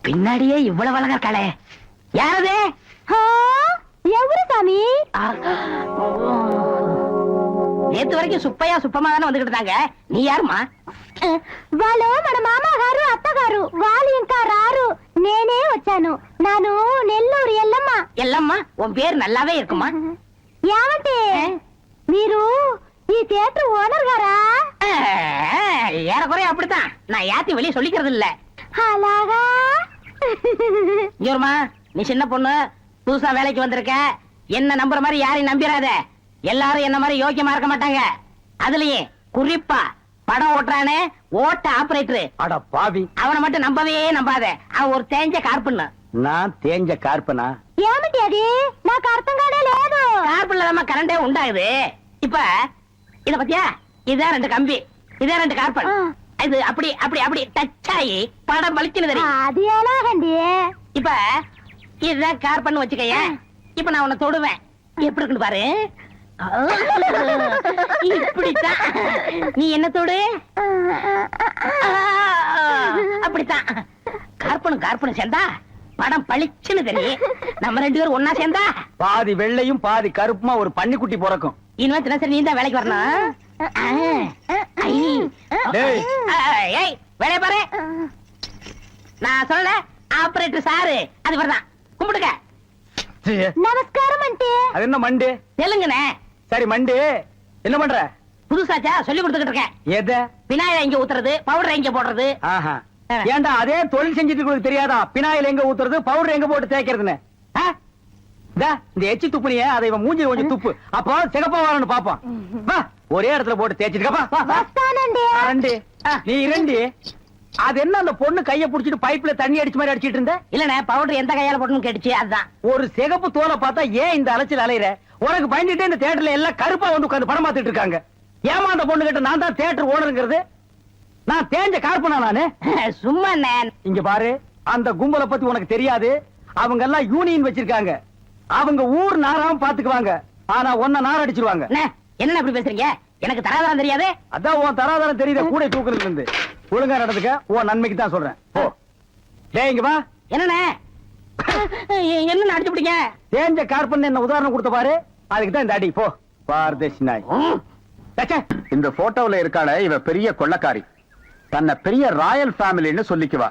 பின்னாடியே இவ்வளவு அழகா இருக்காளே, யாரது? எவரு சாமி? நேத்து வரைக்கும் சுப்பையா சுப்பமா தானே வந்துகிட்டு இருந்தாங்க, நீ யாருமா? వాళ్ళు మన మామగారు అత్తగారు, వాళ్ళు ఇంకా రారు, నేనే వచ్చాను. నాను నెల్లూరు ఎల్లమ్మ. ఎల్లమ్మా, உன் பேர் நல்லாவே இருக்குமா? ఏమంటే మీరు ఈ தியேட்டர் ஓனர் గారా? ஏறக்குறைய அப்படித்தான், நான் யாத்தி வெளியே சொல்லிக்கிறது இல்ல. అలాగా? ஜோர்மா, நீ சின்ன பொண்ணு, புதுசா வேலைக்கு வந்திருக்க, என்ன நம்புற மாதிரி யாரையும் நம்பிராத. எல்லாரும் என்ன மாதிரி யோக்கியமா இருக்க மாட்டாங்க. அதுலயே குறிப்பா படம் ஓட்டுறானே ஓட்ட ஆபரேட்டர், அட பாவி, அவனை மட்டும் நம்பவே நம்பாத. அவன் ஒரு தேஞ்ச கார்பன்னு. நான் தேஞ்ச கார்பனா? ఏమిటి అది? నాకు అర్థం కానే లేదు. கார்பன்ல தான் கரண்டே உண்டாகுது. இப்ப இத பத்தியா, இதான் 2 கம்பி, இதான் 2 கார்பன். இது அப்படி அப்படி அப்படி டச் ஆகி படம் பளிச்சுன்னு தெரியும். అది ఎలాగండి? இப்ப இதுதான் கார்பன் வச்சுக்கைய. இப்ப நான் உன்னை தொடுவேன், எப்படி இருக்குன்னு பாரு. இப்படித்தான் நீ என்ன தொடு, அப்படித்தான். கார்பனும் கார்பனும் சேர்ந்தா படம் பளிச்சுன்னு தெரியும். நம்ம 2 பேரும் ஒன்னா சேர்ந்தா பாதி வெள்ளையும் பாதி கருப்புமா ஒரு பன்னிக்குட்டி பிறக்கும். இனிமே தினசரி நீ தான் வேலைக்கு வரணும். வேலைய பாரு. நான் சொல்ல ஆபரேட்டர் சாரு, அது வரதான். கும்பிடுங்க. நமஸ்காரம் అంటే. அது என்ன மண்டு? தெலுங்குனே. சரி மண்டு, என்ன பண்ற? புதுசாச்சா சொல்லி கொடுத்துக்கிட்டு இருக்கேன். எத? விநாயகர் எங்க ஊத்துறது, பவுடர் எங்க போடுறது. ஆஹா, ஏண்டா அதே தொழில் செஞ்சுட்டு உங்களுக்கு தெரியாதா? பினாயில் எங்க ஊத்துறது, பவுடர் எங்க போட்டு தேய்க்கிறதுன்னு? இந்த எச்சி துப்புனிய அதை இவன் மூஞ்சி கொஞ்சம் துப்பு, அப்போ சிகப்பா வரணும் பாப்பான். ஒரே இடத்துல போட்டு தேய்ச்சிட்டு நீ 2. அது என்ன அந்த பொண்ணு கைய புடிச்சிட்டு பைப்ல தண்ணி அடிச்ச மாதிரி அடிச்சிட்டு இருந்த? இல்லனே, பவுடர் எந்த கையால போடணும்னு கேட்டுச்சு, அதுதான். ஒரு சிகப்பு தோலை பார்த்தா ஏன் இந்த அலைச்சல் அலையிற? உனக்கு பயந்துட்டே இந்த தியேட்டர்ல எல்லாம் கருப்பா வந்து உட்கார்ந்து படம் பார்த்துட்டு இருக்காங்க. ஏமா அந்த பொண்ணு கிட்ட நான் தான் தியேட்டர் ஓனருங்கிறது? நான் தேஞ்ச கார்பனா நானு? சும்மா இங்க பாரு, அந்த கும்பலை பத்தி உனக்கு தெரியாது. அவங்க எல்லாம் யூனியன் வச்சிருக்காங்க. அவங்க ஊர் நாராவும் பாத்துக்குவாங்க, ஆனா ஒன்ன நார அடிச்சிருவாங்க. என்ன அப்படி பேசுறீங்க? எனக்கு தராதரம் தெரியாது. அதான் உன் தராதரம் தெரியுத, கூட தூக்குறதுல இருந்து. ஒழுங்கா நடந்துக்க, உன் நன்மைக்கு தான் சொல்றேன். ஓ டேய், இங்க வா. என்னண்ணே என்ன அடிச்சு பிடிங்க? தேஞ்ச கார்பன் என்ன உதாரணம் கொடுத்த பாரு, அதுக்கு தான் இந்த அடி. போ பாரதேசி நாய். இந்த போட்டோல இருக்காள, இவ பெரிய கொள்ளக்காரி. தன்னை பெரிய ராயல் ஃபேமிலின்னு சொல்லிக்குவா.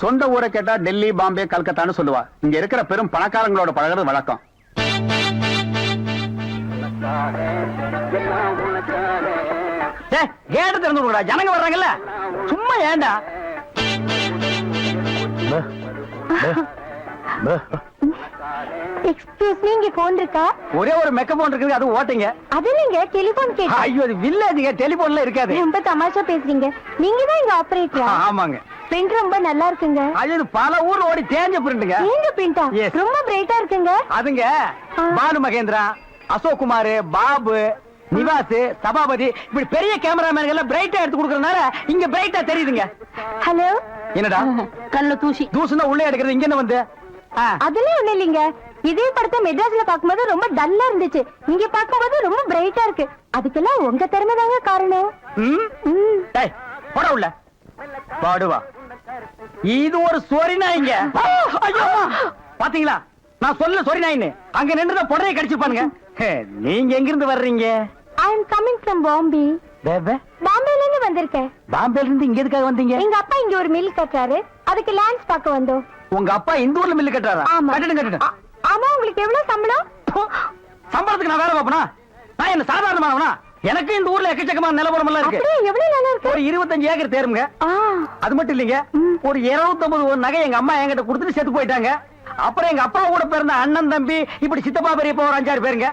சொந்த ஊரை கேட்டா டெல்லி, பாம்பே, கல்கத்தான்னு சொல்லுவா. இங்க இருக்கிற பெரும் பணக்காரங்களோட பழகிறது வழக்கம். கேட்டு திறந்து விடுடா, ஜனங்க வர்றாங்கல்ல. சும்மா ஏண்டா? எக்ஸ்கியூஸ் மீ, இங்க போன் இருக்கா? ஒரே ஒரு மெக்க போன் இருக்குது, அது ஓட்டுங்க. அது நீங்க டெலிபோன் கேட்டா? ஐயோ, அது வில்லேஜ்ங்க, டெலிபோன்ல இருக்காது. ரொம்ப தமாஷா பேசுறீங்க. நீங்க தான் இங்க ஆபரேட்டரா? ஆமாங்க. பிரிண்ட் ரொம்ப நல்லா இருக்குங்க. அது பல ஊர்ல ஓடி தேஞ்ச பிரிண்ட்ங்க. நீங்க பிரிண்டா? ரொம்ப பிரைட்டா இருக்குங்க. அதுங்க பானு மகேந்திரா, அசோக் குமார், பாபு, நிவாஸ், சபாபதி, இப்படி பெரிய கேமராமேன் எல்லாம் பிரைட்டா எடுத்து கொடுக்கறதுனால இங்க பிரைட்டா தெரியுதுங்க. ஹலோ, என்னடா கண்ணுல தூசி? தூசுனா உள்ளே எடுக்கிறது, இங்க என்ன வந்து? அதெல்லாம் ஒண்ணு இல்லைங்க. இதே படத்தை மெட்ராஸ்ல பாக்கும்போது ரொம்ப டல்லா இருந்துச்சு, இங்க பாக்கும்போது ரொம்ப பிரைட்டா இருக்கு. அதுக்கெல்லாம் உங்க திறமை தாங்க காரணம். போட உள்ள பாடுவா. இது ஒரு சொரி நாய்ங்க. பாத்தீங்களா, நான் சொல்ல சொரி நாயின்னு. அங்க நின்றுதான் புடரையை கடிச்சிருப்பானுங்க. நீங்க எங்க இருந்து வர்றீங்க? ஐ அம் கமிங் ஃப்ரம் பாம்பே. பாம்பேல இருந்து வந்திருக்கேன். பாம்பேல இருந்து இங்க எதுக்காக வந்தீங்க? எங்க அப்பா இங்க ஒரு மில் கட்டுறாரு, அதுக்கு லேண்ட்ஸ் பார்க்க வந்தோம். உங்க அப்பா இந்த ஊர்ல மில்லு கட்டுறாரா? கட்டணும். ஆமா, உங்களுக்கு எவ்வளவு சம்பளம்? சம்பளத்துக்கு நான் வேலை பார்ப்பனா? நான் என்ன சாதாரணமானவனா? எனக்கு இந்த ஊர்ல எக்கச்சக்கமான நிலவரம் எல்லாம் இருக்கு. எவ்வளவு நல்லா இருக்கு? ஒரு 25 ஏக்கர் தேருங்க. அது மட்டும் இல்லைங்க, ஒரு 250 நகை எங்க அம்மா என்கிட்ட கொடுத்துட்டு செத்து போயிட்டாங்க. அப்புறம் எங்க அப்பா கூட பிறந்த அண்ணன், தம்பி, இப்படி சித்தப்பா, பெரியப்பா ஒரு 5-6 பேருங்க.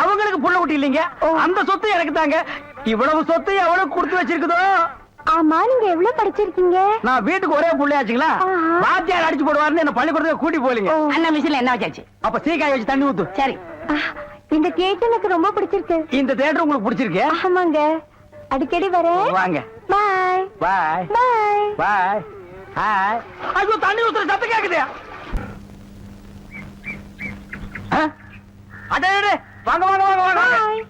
அவங்களுக்கு புள்ள குட்டி இல்லைங்க. அந்த சொத்து எனக்கு தாங்க. இவ்வளவு சொத்து எவ்வளவு கொடுத்து வச்சிருக்குதோ. ஆமா, நீங்க எவ்வளவு படிச்சிருக்கீங்க? நான் வீட்டுக்கு ஒரே புள்ளையாச்சுங்களா, வாத்தியார் அடிச்சு போடுவாருன்னு என்ன பள்ளிக்கூடத்துக்கு கூட்டி போலீங்க. அண்ணா மிஷின்ல என்ன வச்சாச்சு? அப்ப சீக்காய் வச்சு தண்ணி ஊத்து. சரி. இந்த தியேட்டர் எனக்கு ரொம்ப பிடிச்சிருக்கு. இந்த தியேட்டர் உங்களுக்கு பிடிச்சிருக்கு? ஆமாங்க, அடிக்கடி வரேன். வாங்க. பாய் பாய் பாய் பாய். ஹாய். ஐயோ, தண்ணி ஊத்துற சத்தம் கேக்குது. அடே, வாங்க வாங்க வாங்க வாங்க. பாய்.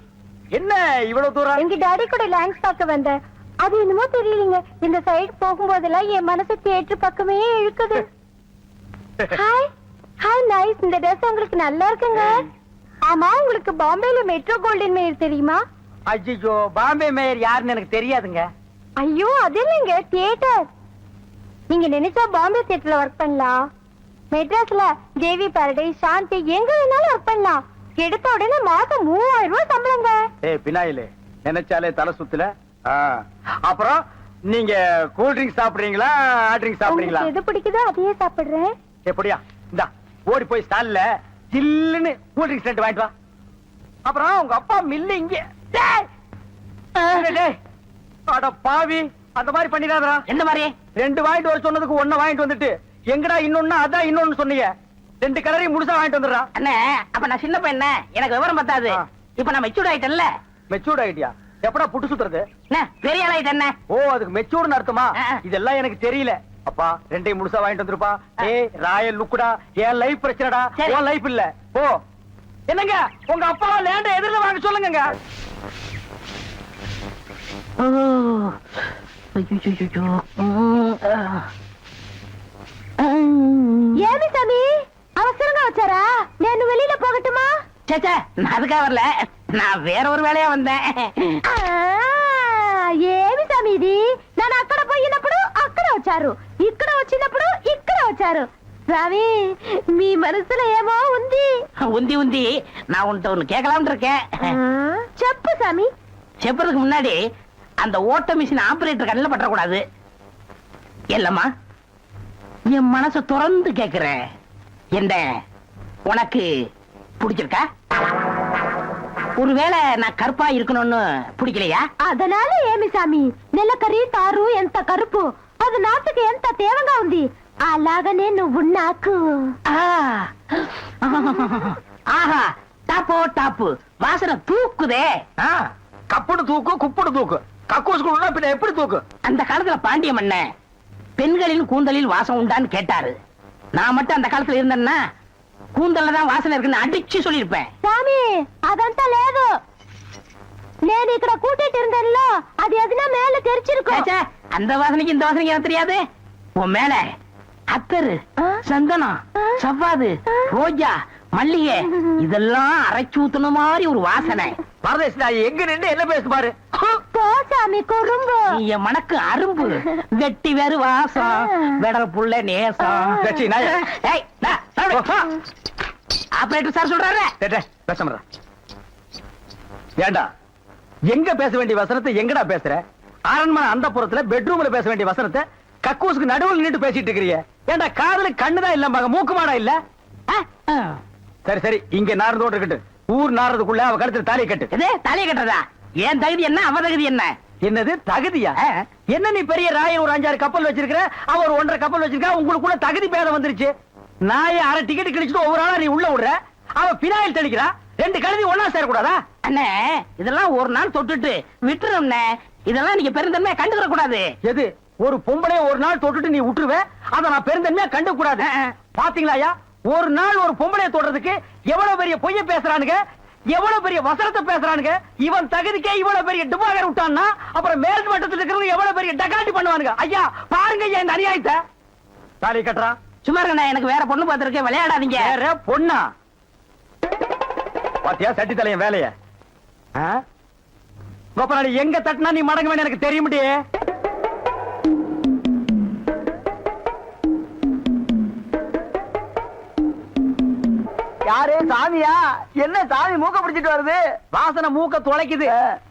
என்ன இவ்வளவு தூரம்? எங்க டாடி கூட லாங்ஸ் பார்க்க வந்தேன். அது என்னமோ தெரியலீங்க, இந்த சைடு போகும்போதெல்லாம் என் மனசு தியேட்டர் பக்கமே இழுக்குது. Hi hi, nice. இந்த ட்ரெஸ் உங்களுக்கு நல்லா இருக்குங்க. ஆமா, உங்களுக்கு பாம்பேல மெட்ரோ கோல்டன் மேயர் தெரியுமா? ஐயோ, பாம்பே மேயர் யாருன்னு எனக்கு தெரியாதுங்க. ஐயோ, அது இல்லைங்க, தியேட்டர். நீங்க நினைச்சா பாம்பே தியேட்டர்ல ஒர்க் பண்ணலாம். மெட்ராஸ்ல ஜேவி பாரடைஸ், சாந்தி, எங்க வேணாலும் ஒர்க் பண்ணலாம். எடுத்த உடனே மாசம் 3000 ரூபாய் சம்பளங்க. ஏய் பினாயிலே, நினைச்சாலே தலை சுத்துல. அப்புறம் நீங்க கூல் ட்ரிங்க்ஸ் சாப்பிடுறீங்களா, ஹாட் ட்ரிங்க்ஸ் சாப்பிடுறீங்களா? உங்களுக்கு எது பிடிக்குதோ அதையே சாப்பிடுறேன். எப்படியா? இந்தா, ஓடி போய் ஸ்டால்ல ஜில்லுன்னு கூல் ட்ரிங்க்ஸ் 2 வாங்கிட்டு வா. அப்புறம் உங்க அப்பா மில்லு இங்க. டேய், டேய், அட பாவி, அந்த மாதிரி பண்ணிடாதடா. எந்த மாதிரி? 2 வாங்கிட்டு வர சொன்னதுக்கு 1 வாங்கிட்டு வந்துட்டு எங்கடா இன்னொன்னு, அதான் இன்னொன்னு சொன்னீங்க. 2 கலரையும் முழுசா வாங்கிட்டு வந்துடுறா. அண்ணே, அப்ப நான் சின்ன பையன், எனக்கு விவரம் பத்தாது. இப்ப நான் மெச்சூர்ட் ஆயிட்டேன்ல. மெச்சூர்ட் ஆயிட்டியா? எப்படா புட்டு சுத்துறது? என்ன பெரிய ஆள் ஆயிட்டேன்? ஓ, அதுக்கு மெச்சூர்னு அர்த்தமா? இதெல்லாம் எனக்கு தெரியல. அப்பா 2 முழுசா வாங்கிட்டு வந்துருப்பா. ஏய் ராயல் லுக்குடா, என் லைஃப் பிரச்சனைடா, சரி. உன் லைஃப் இல்ல. ஓ, என்னங்க உங்க அப்பா லேண்ட எதிரில வாங்க சொல்லுங்க. ஏமி சாமி, அவசரமா வச்சாரா? நான் வெளியில போகட்டுமா? சேச்சே, நான் அதுக்காக வரல, நான் வேற ஒரு வேலையா வந்தேன். ఏమి స్వామి ఇది? నేను అక్కడ పోయినప్పుడు అక్కడ వచ్చారు, ఇక్కడ వచ్చినప్పుడు ఇక్కడ వచ్చారు. స్వామి, మీ మనసులో ఏమో ఉంది. உந்தி நான் உன்கிட்ட ஒண்ணு கேட்கலாம்னு இருக்கேன். చెప్పు స్వామి. செப்பறதுக்கு முன்னாடி அந்த ஓட்ட மிஷின் ஆபரேட்டர் கண்ணில் பற்றக்கூடாது. இல்லம்மா, என் மனசை திறந்து கேக்குறேன். என்ன உனக்கு பிடிச்சிருக்கா? ஒருவேளை நான் கருப்பா இருக்கணும்னு பிடிக்கலையா? అదనాల ఏమి స్వామి, నెలకరి తారు ఎంత కరుపు, అది నాటుకు ఎంత తేవంగా ఉంది. అలాగనే నువ్వు నాకు. ஆஹா, டாப்போ டாப்பு, வாசனை தூக்குதே. கப்புடு தூக்கு, குப்புடு தூக்கு, கக்கூசுக்குள்ள பின்ன எப்படி தூக்கு? அந்த காலத்துல பாண்டிய மன்னன் பெண்களின் கூந்தலில் வாசம் உண்டான்னு கேட்டாரு. நான் மட்டும் அந்த காலத்துல இருந்தேன்னா கூந்தல்ல தான் வாசனை இருக்குன்னு அடிச்சு சொல்லிருப்பேன். స్వామి, అదంతా లేదు. నేను ఇక్కడ కూటిட்டு இருந்தேன்ல, அது எதுனா மேல தெரிச்சிருக்கும். சேச்சே, அந்த வாசனைக்கு இந்த வாசனைக்கு எனக்கு தெரியாது. உன் மேல அத்தரு, சந்தனம், சவ்வாது, ரோஜா, மல்லிகை இதெல்லாம் அரைச்சு ஊத்துன மாதிரி ஒரு வாசனை. பரதேசி நாய், எங்க நின்று என்ன பேசு பாரு. போ சாமி, குறும்பு. நீ என் மனக்கு அரும்பு, வெட்டி வேறு வாசம், வெடல் புள்ள நேசம். கட்சி நாய். ஏய், ஆபரேட்டர் சார் சொல்றாரு. பேச ஏண்டா, எங்க பேச வேண்டிய வசனத்தை எங்கடா பேசுற? அரண்மனை அந்த புறத்துல பெட்ரூம்ல பேச வேண்டிய வசனத்தை கக்கூசுக்கு நடுவில் நின்று பேசிட்டு இருக்கிறீங்க. ஏண்டா, காதுல கண்ணுதான் இல்ல, மக மூக்கு மாடா இல்ல. சரி சரி, இங்க நார்ந்தோடு இருக்கட்டும். ஊர் நாரதுக்குள்ள அவ கழுத்துல தாலியை கட்டு. இது தலையை கட்டுறதா? ஏன் தகுதி என்ன, அவ தகுதி என்ன? என்னது தகுதியா? என்ன நீ பெரிய ராய ஒரு 5-6 கப்பல் வச்சிருக்கிற, அவ ஒரு 1.5 கப்பல் வச்சிருக்கா, உங்களுக்குள்ள தகுதி பேதம் வந்துருச்சு. நாய அரை டிக்கெட் கிழிச்சிட்டு ஒவ்வொரு ஆளா நீ உள்ள விடுற, அவ பினாயில் தெளிக்கிறா. 2 கழுதி ஒன்னா சேரக்கூடாதா? அண்ணே, இதெல்லாம் ஒரு நாள் தொட்டுட்டு விட்டுரும்ண்ணே. இதெல்லாம் நீங்க பெருந்தன்மையா கண்டுக்கிற கூடாது. எது? ஒரு பொம்பளைய ஒரு நாள் தொட்டுட்டு நீ விட்டுருவ, அத நான் பெருந்தன்மையா கண்டுக்க கூடாது. பாத்தீங்களா, ஒரு நாள் ஒரு பொம்பளைய தொடுறதுக்கு எவ்வளவு பெரிய பொய்ய பேசுறானுங்க, எவ்வளவு பெரிய வசனத்தை பேசுறானுங்க. இவன் தகுதிக்கே இவ்வளவு பெரிய டிபாகர் விட்டான்னா, அப்புறம் மேல் மட்டத்தில் இருக்கிறவங்க எவ்வளவு பெரிய டகாட்டி பண்ணுவானுங்க. ஐயா பாருங்க இந்த அநியாயத்தை. தாலி கட்டுறா. சும்மா இருக்கண்ணே, எனக்கு வேற பொண்ணு பார்த்திருக்கேன், விளையாடாதீங்க. வேற பொண்ணா? பாத்தியா சட்டி தலையன் வேலைய? கோபநாடி, எங்க தட்டினா நீ மடங்க வேணும் எனக்கு தெரிய முடியே. யாரு சாமியா? என்ன சாமி மூக்க பிடிச்சிட்டு வருது? வாசனை மூக்க துளைக்குது.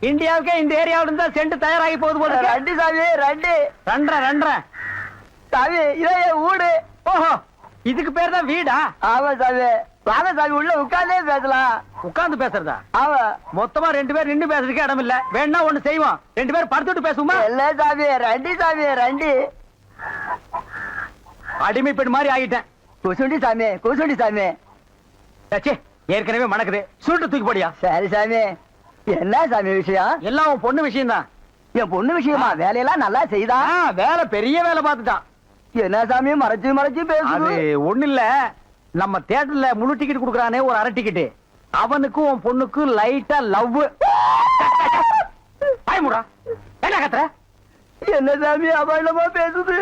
இந்தியாவுக்கே இந்த ஏரியாவில இருந்தா சென்ட் தயாராகி போகுது போல. ரெண்டு சாமி, ரெண்டு சாமி, இதே வீடு. ஓஹோ, இதுக்கு பேர் தான் வீடா? ஆமா சாமி. வாங்க சாமி, உள்ள உட்கார்ந்தே பேசலாம். உட்கார்ந்து பேசுறதா? ஆமா. மொத்தமா 2 பேர் நின்று பேசுறதுக்கு இடம் இல்ல. வேணா ஒண்ணு செய்வோம், 2 பேர் படுத்துட்டு பேசுவோமா? இல்ல சாமி, ரெண்டு அடிமை பெண் மாதிரி ஆகிட்டேன். குசுண்டி சாமி, குசுண்டி சாமி. ஏற்கனவே மணக்குது, சுருட்டு தூக்கி போடியா. சரி சாமி, என்ன சாமி விஷயம்? எல்லாம் உன் பொண்ணு விஷயம் தான். என் பொண்ணு விஷயமா? வேலையெல்லாம் நல்லா செய்தா? வேலை பெரிய வேலை பார்த்துட்டான். என்ன சாமி மறைச்சு மறைச்சு அது பேசுது? ஒண்ணு இல்ல, நம்ம தியேட்டர்ல முழு டிக்கெட் குடுக்கறானே ஒரு அரை டிக்கெட், அவனுக்கும் உன் பொண்ணுக்கும் லைட்டா லவ். பயமுடா, என்ன கத்துற? என்ன சாமி அபாயமா பேசுது?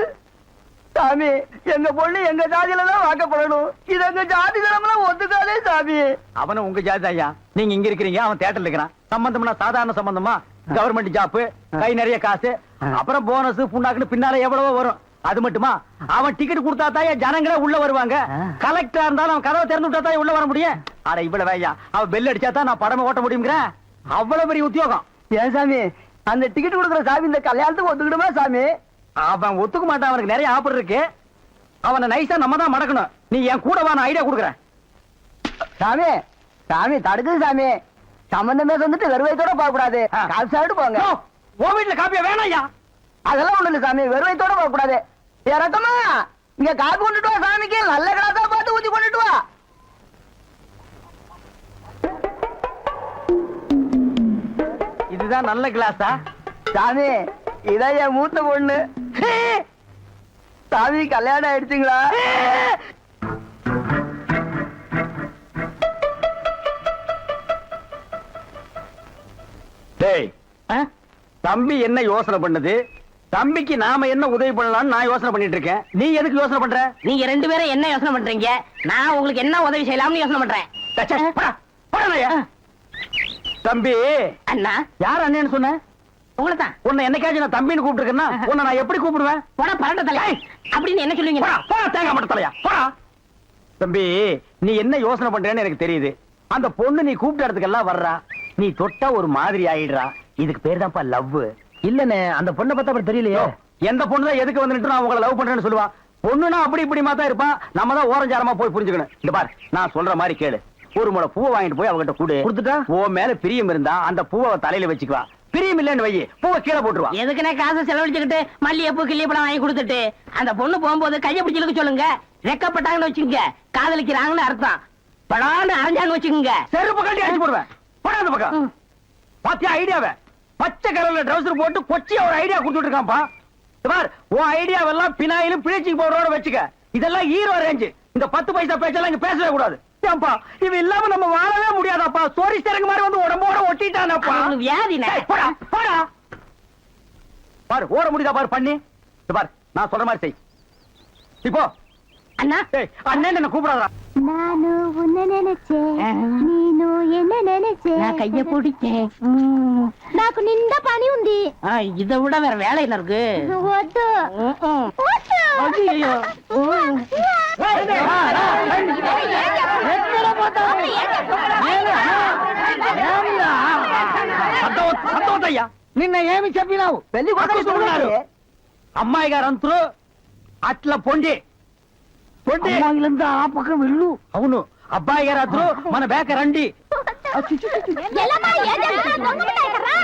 சாமி, எங்க பொண்ணு எங்க ஜாதியில தான் வாக்கப்படணும். இது எங்க ஜாதி தரம்லாம் ஒத்துக்காதே சாமி. அவனும் உங்க ஜாதி ஐயா. நீங்க இங்க இருக்கிறீங்க, அவன் தியேட்டர்ல இருக்கிறான். சம்பந்தம்னா சாதாரண சம்பந்தமா? கவர்மெண்ட் ஜாப், கை நிறைய காசு, அப்புறம் போனஸ் புண்ணாக்குன்னு பின்னால எவ்வளவோ வரும். அது மட்டுமா, அவன் டிக்கெட் கொடுத்தா தான் ஜனங்களே உள்ள வருவாங்க. கலெக்டரா இருந்தாலும் அவன் கதவை திறந்து விட்டா தான் உள்ள வர முடியும். அட இவ்வளவு ஐயா, அவன் பெல் அடிச்சா தான் நான் படமே ஓட்ட முடியுங்கிற அவ்வளவு பெரிய உத்தியோகம். ஏன் சாமி, அந்த டிக்கெட் கொடுக்குற சாமி இந்த கல்யாணத்துக்கு ஒத்துக்கிடுமா சாமி? அவன் ஒத்துக்க மாட்டான், அவனுக்கு நிறைய ஆஃபர் இருக்கு. அவனை நைஸா நம்ம தான் மடக்கணும். நீ என் கூட வா, நான் ஐடியா கொடுக்குறேன். சாமி சாமி தடுக்குது சாமி. சம்பந்தமே வந்துட்டு வெறுவைத்தோட போக கூடாது, காசு சாப்பிட்டு போங்க. உன் வீட்டுல காப்பியா வேணாம் ஐயா. அதெல்லாம் ஒண்ணு இல்ல சாமி, வெறுவைத்தோட போக கூடாது. இறக்கமா இங்க காப்பி கொண்டுட்டு வா சாமிக்கு, நல்ல கிளாஸா பார்த்து ஊத்தி கொண்டுட்டு வா. இதுதான் நல்ல கிளாஸா? சாமி இதான் என் மூத்த பொண்ணு. சாமி கல்யாணம் ஆயிடுச்சுங்களா? டேய், தம்பி என்ன யோசனை பண்ணுது? தம்பிக்கு நாம என்ன உதவி பண்ணலாம்னு நான் யோசனை பண்ணிட்டு இருக்கேன். நீ எதுக்கு யோசனை பண்ற? நீங்க ரெண்டு பேரும் என்ன யோசனை பண்றீங்க? நான் உங்களுக்கு என்ன உதவி செய்யலாம்னு யோசனை பண்றேன். டச்சே, போடா, போடா நாயே. தம்பி, அண்ணா, யார் அண்ணன்னு சொன்ன? உங்களை தான். உன்னை என்னைக்காச்சும் நான் தம்பின்னு கூப்பிட்டுருக்கேன்னா உன்னை நான் எப்படி கூப்பிடுவேன்? போடா பரட்ட தலை அப்படின்னு என்ன சொல்லுவீங்க? போடா, போடா, தேங்காய் மட்டும் தலையா, போடா. தம்பி, நீ என்ன யோசனை பண்றேன்னு எனக்கு தெரியுது. அந்த பொண்ணு நீ கூப்பிட்ட இடத்துக்கெல்லாம் வர்றா, நீ தொட்டா ஒரு மாதிரி ஆயிடுறா. இதுக்கு பேர் தான்ப்பா லவ். இல்லனே, அந்த பொண்ணை பார்த்தா அப்புறம் தெரியலையே. எந்த பொண்ணு தான் எதுக்கு வந்துட்டு நான் உங்களை லவ் பண்றேன்னு சொல்லுவா? பொண்ணுனா அப்படி இப்படி தான் இருப்பான். நம்ம தான் ஓரஞ்சாரமா போய் புரிஞ்சுக்கணும். இந்த பாரு, நான் சொல்ற மாதிரி கேளு. ஒரு முளை பூவை வாங்கிட்டு போய் அவகிட்ட கொடுத்துட்டா உன் மேல பிரியம் இருந்தா அந்த பூவை தலையில வச்சுக்குவா. பிரியம் இல்லன்னு வை, பூவை கீழே போட்டுருவா. எதுக்குன்னா காசை செலவழிச்சுக்கிட்டு மல்லிகைப்பூ கிள்ளிப்பழம் வாங்கி கொடுத்துட்டு அந்த பொண்ணு போகும்போது கையை பிடிச்சிருக்க சொல்லுங்க. ரெக்கப்பட்டாங்கன்னு வச்சுக்கோங்க, காதலிக்கிறாங்கன்னு அர்த்தம். படான்னு அரைஞ்சான்னு வச்சுக்கோங்க, செருப்பு கட்டி அடிச்சு போடுவேன். போடா அந்த பக்கம். பாத்தியா ஐடியாவை? பச்சை கலர்ல ட்ரவுசர் போட்டு கொச்சியா ஒரு ஐடியா கொடுத்துட்டு இருக்கான்ப்பா. பார், உன் ஐடியாவெல்லாம் பினாயிலும் பிளீச்சிங் பவுடரோட வச்சுக்க. இதெல்லாம் ஹீரோ ரேஞ்சு. இந்த 10 பைசா பேச்செல்லாம் இங்க பேசவே கூடாது. ஏன்பா, இது இல்லாம நம்ம வாழவே முடியாதாப்பா. சோரி ஸ்டேரிங் மாதிரி வந்து உடம்போட ஒட்டிட்டானப்பா. வியாதின. போடா, போடா. பாரு, ஓட முடியுதா பாரு பண்ணி. பாரு, நான் சொல்ற மாதிரி செய். இப்போ அண்ணா, அண்ணன் என்ன கூப்பிடாதா? நானு உன்னை நினைச்சேன், நீனு என்ன நினைச்சேன். நான் கைய பிடிச்சேன். నాకు నిండా పని ఉంది. இதை விட வேற வேலை என்ன இருக்கு? వద్దు. ஐயோ. సంతోషయ్యా నిన్న ఏమి చెప్పినావు? పెళ్లి కొడుకు అమ్మాయి గారు అంతరు అట్లా పొండి పొండి అమ్మాయిలంతా ఆ పక్కన వెళ్ళు. అవును, అబ్బాయి గారు అతను మన బేక రండి. ఎలామా ఏ జరుగుతుందో దొంగమటాయి కర్రా.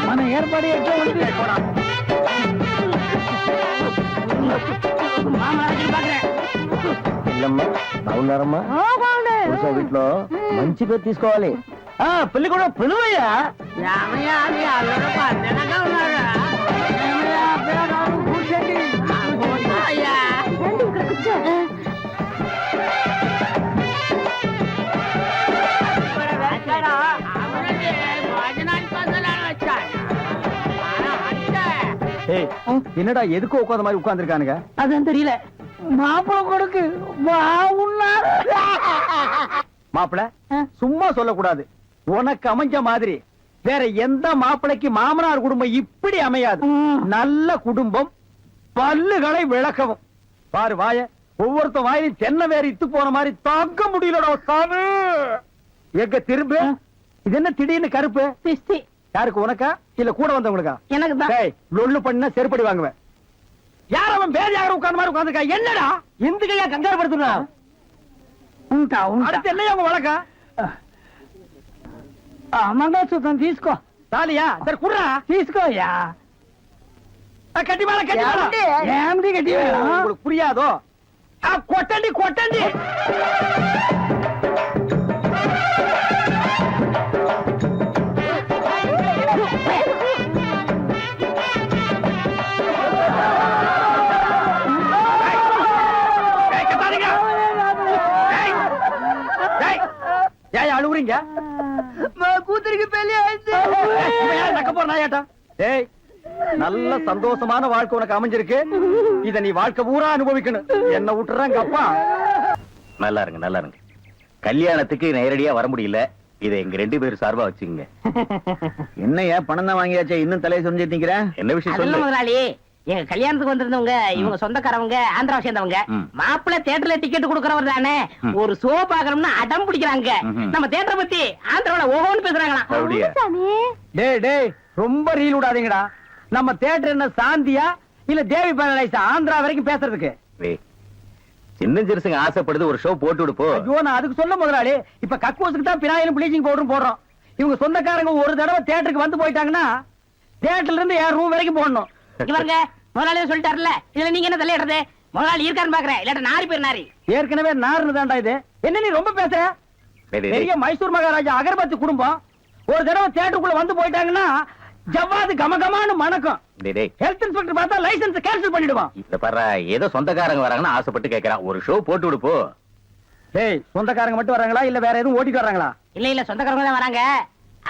మన ఏర్పాటు ఎట్లా ఉంది? బాగున్నారమ్మా? వీటిలో మంచి పేరు తీసుకోవాలి. పెళ్లి కూడా పిలువయ్యా. రండి ఇక్కడ కూర్చో. என்னடா எதுக்கு உட்காந்த மாதிரி உட்கார்ந்துருக்கானுங்க? அதான் தெரியல. மாப்பிள கொடுக்கு மாப்பிள சும்மா சொல்லக்கூடாது. உனக்கு அமைஞ்ச மாதிரி வேற எந்த மாப்பிளைக்கு மாமனார் குடும்பம் இப்படி அமையாது. நல்ல குடும்பம், பல்லுகளை விளக்கவும். பாரு வாய, ஒவ்வொருத்த வாயிலும் தென்னை வேற இத்து போன மாதிரி தாக்க முடியலடா சாமி. எங்க திரும்ப இது என்ன திடீர்னு கருப்பு? பிஸ்தி. யாருக்கு, உனக்கா இல்ல கூட வந்தவங்களுக்கா? எனக்கு தான். லொல்லு பண்ண செருப்படி வாங்குவேன். யார் அவன்? வேற யாரும் உட்கார்ந்த மாதிரி உட்கார்ந்துருக்கா? என்னடா இந்த கையா கங்காரு படுத்துனா? அடுத்து என்னையா உங்க வழக்கம்? మంగళసూత్రం తీసుకో. தாலியா? சரி குடுறா. తీసుకోయ్యా. கட்டி மேல கட்டி மேல. ఏమిటి గట్టి உங்களுக்கு புரியாதோ? கொட்டண்டி கொட்டண்டி. ஏன் அழுவுறீங்க? మా కూతురికి పెళ్లి అయింది. நக்க போற நாயாட்டம். டேய், நல்ல சந்தோஷமான வாழ்க்கை உனக்கு அமைஞ்சிருக்கு. இத நீ வாழ்க்கை பூரா அனுபவிக்கணும். என்ன விட்டுறாங்க அப்பா. நல்லா இருங்க, நல்லா இருங்க. கல்யாணத்துக்கு நேரடியா வர முடியல. இதை எங்க 2 பேரும் சார்பா வச்சுக்கங்க. என்னையா பணம் தான் வாங்கியாச்சே இன்னும் தலையை சொல்லிட்டு நிக்கிறேன். என்ன விஷயம் அதெல்லாம் சொல்லு. முதலாளி, எங்க கல்யாணத்துக்கு வந்திருந்தவங்க இவங்க சொந்தக்காரவங்க, ஆந்திராவை சேர்ந்தவங்க. ம். மாப்பிள்ளை தியேட்டர்ல டிக்கெட் கொடுக்கறவர் தானே, ம். ஒரு ஷோ பாக்கணும்னு அடம் பிடிக்கிறாங்க. ம்ஹும். நம்ம தியேட்டரை பத்தி ஆந்திராவில ஓஹோன்னு பேசுறாங்களாம். அப்படியா? சாமி டேய் ரொம்ப ரீல் விடாதீங்கடா. நம்ம தியேட்டர் என்ன சாந்தியா இல்ல தேவி பேரலைஸா ஆந்திரா வரைக்கும் பேசுறதுக்கு? வே, சின்ன சிறுசுங்க ஆசைப்படுது, ஒரு ஷோ போட்டு விடுப்போ. ஐயோ, நான் அதுக்கு சொல்ல முதலாளி. இப்ப கக்கூசுக்கு தான் பினாயிலும் ப்ளீச்சிங் பவுடரும் போடுறோம். இவங்க சொந்தக்காரங்க ஒரு தடவை தியேட்டருக்கு வந்து போயிட்டாங்கன்னா தியேட்டர்ல இருந்து என் ரூம் வரைக்கும் போடணும். இவங்க முதலாளியே சொல்லிட்டாருல, இதுல நீங்க என்ன தலையிடுறது? முதலாளி இருக்காருன்னு பாக்குறேன், இல்லாட்ட நாரி பேர் நாரி. ஏற்கனவே நார்னு தான்டா இது. என்ன நீ ரொம்ப பேசுற? டேய், டேய், பெரிய டேய். மைசூர் மகாராஜா அகர்பத்தி குடும்பம் ஒரு தடவை தியேட்டருக்குள்ள வந்து போயிட்டாங்கன்னா ஜவ்வாது கமகமான்னு மணக்கும். டேய், டேய். ஹெல்த் இன்ஸ்பெக்டர் பார்த்தா லைசென்ஸ் கேன்சல் பண்ணிடுவான். இத பாரு, ஏதோ சொந்தக்காரங்க வராங்கன்னு ஆசைப்பட்டு கேக்குறான். ஒரு ஷோ போட்டு விடுப்போ. டேய், சொந்தக்காரங்க மட்டும் வராங்களா இல்ல வேற எதுவும் ஓட்டிட்டு வராங்களா? இல்ல சொந்தக்காரங்க தான் வராங்க.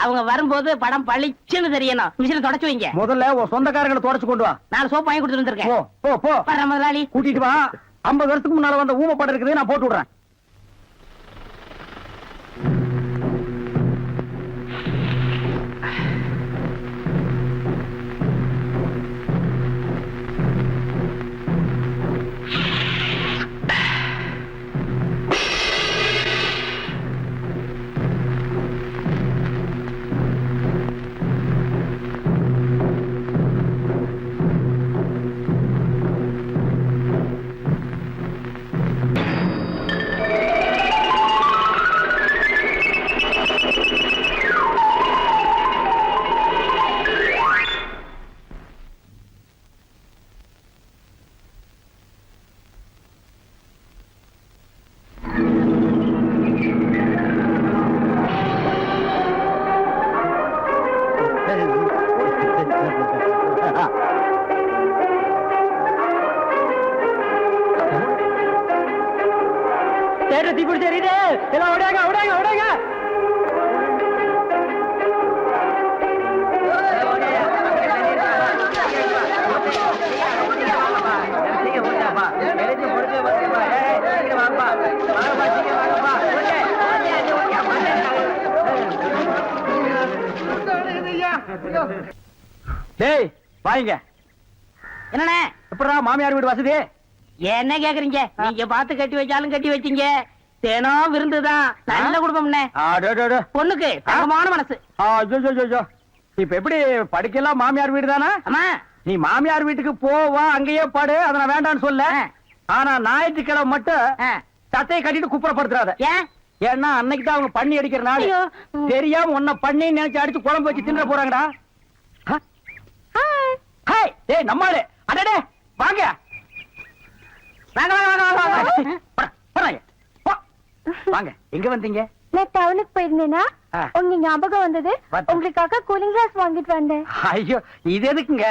அவங்க வரும்போது படம் பளிச்சுன்னு தெரியணும். மிஷினை தொடச்சு வைங்க. முதல்ல உன் சொந்தக்காரங்களை தொடச்சு கொண்டு வா. 4 சோப்பு வாங்கி கொடுத்துட்டு போ வந்திருக்கேன். போ போ. வர்றேன் முதலாளி. கூட்டிட்டு வா. 50 வருஷத்துக்கு முன்னால வந்த ஊமை படம் இருக்குது, நான் போட்டு விடுறேன். தேட்டர் தீப்பிடிச்சு எரியுது. எல்லாம் ஓடாங்க ஓடாங்க ஓடாங்க. டேய் வாங்க. என்னண்ணே? எப்படா மாமியார் வீடு வசதி? என்ன கேக்குறீங்க? நீங்க பார்த்து கட்டி வச்சாலும் கட்டி வச்சீங்க. தினம் விருந்துதான். நல்ல குடும்பம்ண்ணே. பொண்ணுக்கு தங்கமான மனசு. இப்ப எப்படி படிக்கலாம்? மாமியார் வீடு தானே? அம்மா, நீ மாமியார் வீட்டுக்கு போவா, அங்கேயே பாடு. அத நான் வேண்டாம்னு சொல்ல. ஆனா ஞாயிற்றுக்கிழமை மட்டும் சட்டையை கட்டிட்டு குப்புறப்படுத்துறாத. ஏன்? ஏன்னா அன்னைக்கு தான் அவங்க பண்ணி அடிக்கிற நாள். ஐயோ. தெரியாம உன்னை பண்ணி நினைச்சு அடிச்சு குழம்பு வச்சு தின்ற போறாங்கடா. ஹாய், டேய் நம்மாளே. அடடே வாங்க. வாங்க வாங்க வாங்க வாங்க. போறாங்க. வாங்க. எங்க வந்தீங்க? நான் டவுனுக்கு போயிருந்தேனா ஆ. உங்க ஞாபகம் வந்தது. பார்த்தேன். உங்களுக்காக கூலிங் கிளாஸ் வாங்கிட்டு வந்தேன். ஐயோ, இது எதுக்குங்க?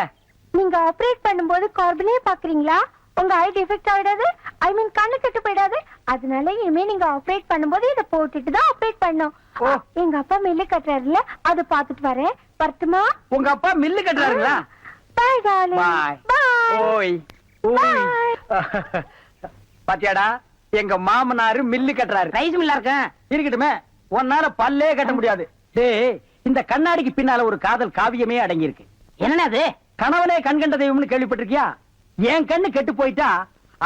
நீங்க ஆபரேட் பண்ணும்போது கார்பனே பாக்குறீங்களா? உங்க ஐ டிஃபெக்ட் ஆயிடாது. ஐ மீன் கண்ணு கெட்டு போயிடாது. அதனால இனிமே நீங்க ஆபரேட் பண்ணும்போது இத போட்டுட்டு தான் ஆபரேட் பண்ணணும். ஓ. எங்க அப்பா மில்லு கட்டுறாருல, அதை பாத்துட்டு வரேன். வரட்டுமா? உங்க அப்பா மில்லு கட்டுறாருங்களா? Bye darling. பாய். பை. ஓய் ஓய். பாத்தியாடா, எங்க மாமனாரு மில்லு கட்டுறாரு. ரைஸ் மில்லா இருக்கேன். இருக்கட்டுமே, உன்னால பல்லே கட்ட முடியாது. டேய், இந்த கண்ணாடிக்கு பின்னால ஒரு காதல் காவியமே அடங்கி இருக்கு. என்னண்ணே அது? கணவனே கண் கண்ட தெய்வம்னு கேள்விப்பட்டிருக்கியா? என் கண்ணு கெட்டு போயிட்டா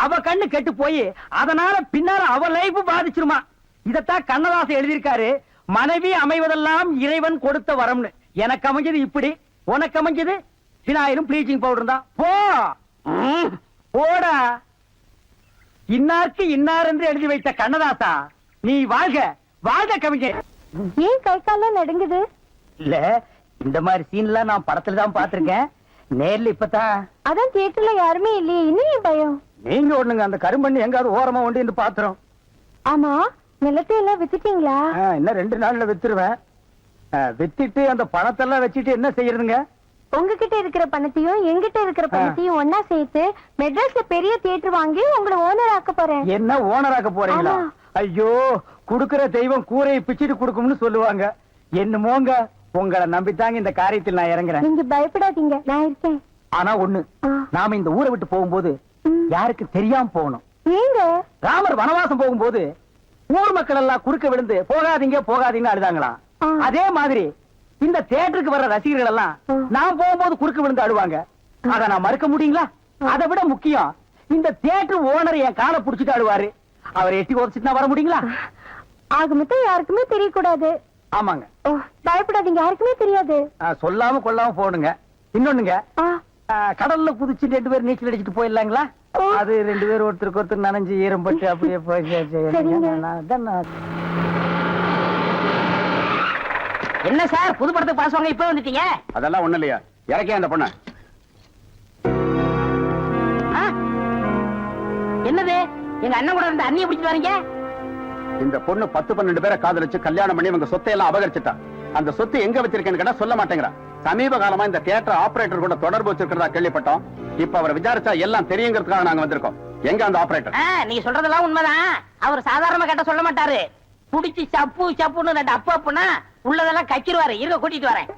அவ கண்ணு கெட்டு போய் அதனால பின்னால அவ லைஃப் பாதிச்சிருமா. இதத்தான் கண்ணதாசன் எழுதியிருக்காரு. மனைவி அமைவதெல்லாம் இறைவன் கொடுத்த வரம்னு. எனக்கு அமைஞ்சது இப்படி, உனக்கு அமைஞ்சது பினாயிலும் ப்ளீச்சிங் பவுடர் தான். போ போடா. இன்னாருக்கு இன்னார் என்று எழுதி வைத்த கண்ணதாசா நீ வாழ்க வாழ்க கவிஞர். ஏன் கை காலம் நடுங்குது? இல்ல இந்த மாதிரி சீன்லாம் நான் படத்துல தான் பாத்திருக்கேன், நேர்ல இப்பதான். அதான் தியேட்டர்ல யாருமே இல்லையே, இன்னும் ஏன் பயம்? நீங்க ஒண்ணுங்க அந்த கரும்பண்ணி எங்காவது ஓரமா உண்டு என்று பாத்துறோம். ஆமா, நிலத்தை எல்லாம் வித்துட்டீங்களா? இன்னும் 2 நாள்ல வித்துருவேன். வித்துட்டு அந்த பணத்தெல்லாம் வச்சுட்டு என்ன செய்யறதுங்க? உங்ககிட்ட இருக்கிற பணத்தையும் எங்கிட்ட இருக்கிற பணத்தையும் ஒன்னா சேர்த்து மெட்ராஸ்ல பெரிய தியேட்டர் வாங்கி உங்களை ஓனர் ஆக்க போறேன். என்ன ஓனராக்க போறீங்களா? ஆமா. ஐயோ, குடுக்கிற தெய்வம் கூரையை பிச்சிட்டு கொடுக்கும்னு சொல்லுவாங்க. என்னமோங்க, உங்களை நம்பித்தாங்க இந்த காரியத்தில் நான் இறங்குறேன். நீங்க பயப்படாதீங்க, நான் இருக்கேன். ஆனா ஒண்ணு, ஆ. நாம இந்த ஊரை விட்டு போகும்போது ம். யாருக்கு தெரியாம போகணும். ஏங்க? ராமர் வனவாசம் போகும்போது ஊர் மக்கள் எல்லாம் குறுக்க விழுந்து போகாதீங்க போகாதீங்கன்னு அழுதாங்களாம். ஆ. அதே மாதிரி இந்த தியேட்டருக்கு வர்ற ரசிகர்கள் எல்லாம் ஆ. நான் போகும்போது குறுக்க விழுந்து அழுவாங்க. அத நான் மறுக்க முடியுங்களா? அதை விட முக்கியம், இந்த தியேட்டர் ஓனர் என் காலை புடிச்சிட்டு அழுவாரு. அவரை எட்டி உதச்சிட்டு நான் வர முடியுங்களா? ஆக மொத்தம் யாருக்குமே தெரியக்கூடாது. ஆமாங்க. ஓ, பயப்படாதீங்க, யாருக்குமே தெரியாது. சொல்லாம கொள்ளாம போகணுங்க. இன்னொன்னுங்க, ஆ, கடல்ல குதிச்சு 2 பேர் நீச்சல் அடிச்சுட்டு போயிடலாங்களா? ஓ. அது 2 பேர் ஒருத்தருக்கு ஒருத்தர் நனைஞ்சு ஈரம் பட்டு அப்படியே போய் சரிங்க. என்ன சார் புது படத்துக்கு பாஸ் வாங்க இப்ப வந்துட்டீங்க? அதெல்லாம் ஒண்ணு இல்லையா, இறக்கியா அந்த பொண்ண. ஆ? என்னது, எங்க அண்ணன் கூட இருந்த அண்ணியை பிடிச்சிட்டு வரீங்க? இந்த பொண்ணு 10-12 பேரை காதலிச்சு கல்யாணம் பண்ணி இவங்க சொத்தை எல்லாம் அபகரிச்சுட்டா. அந்த சொத்து எங்க வச்சிருக்கேன்னு கேட்டா சொல்ல மாட்டேங்கிறா. சமீப காலமா இந்த தியேட்டர் ஆபரேட்டர் கூட தொடர்பு வச்சிருக்கிறதா கேள்விப்பட்டோம். இப்ப அவரை விசாரிச்சா எல்லாம் தெரியுங்கிறதுக்காக நாங்க வந்திருக்கோம். எங்க அந்த ஆபரேட்டர்? நீங்க சொல்றதெல்லாம் உண்மைதான். அவர் சாதாரணமா கேட்ட சொல்ல மாட்டாரு. புடிச்சு சப்பு சப்புன்னு 2 அப்பு அப்புனா உள்ளதெல்லாம் கச்சிருவாரு. இருக்க கூட்டிட்டு வரேன்.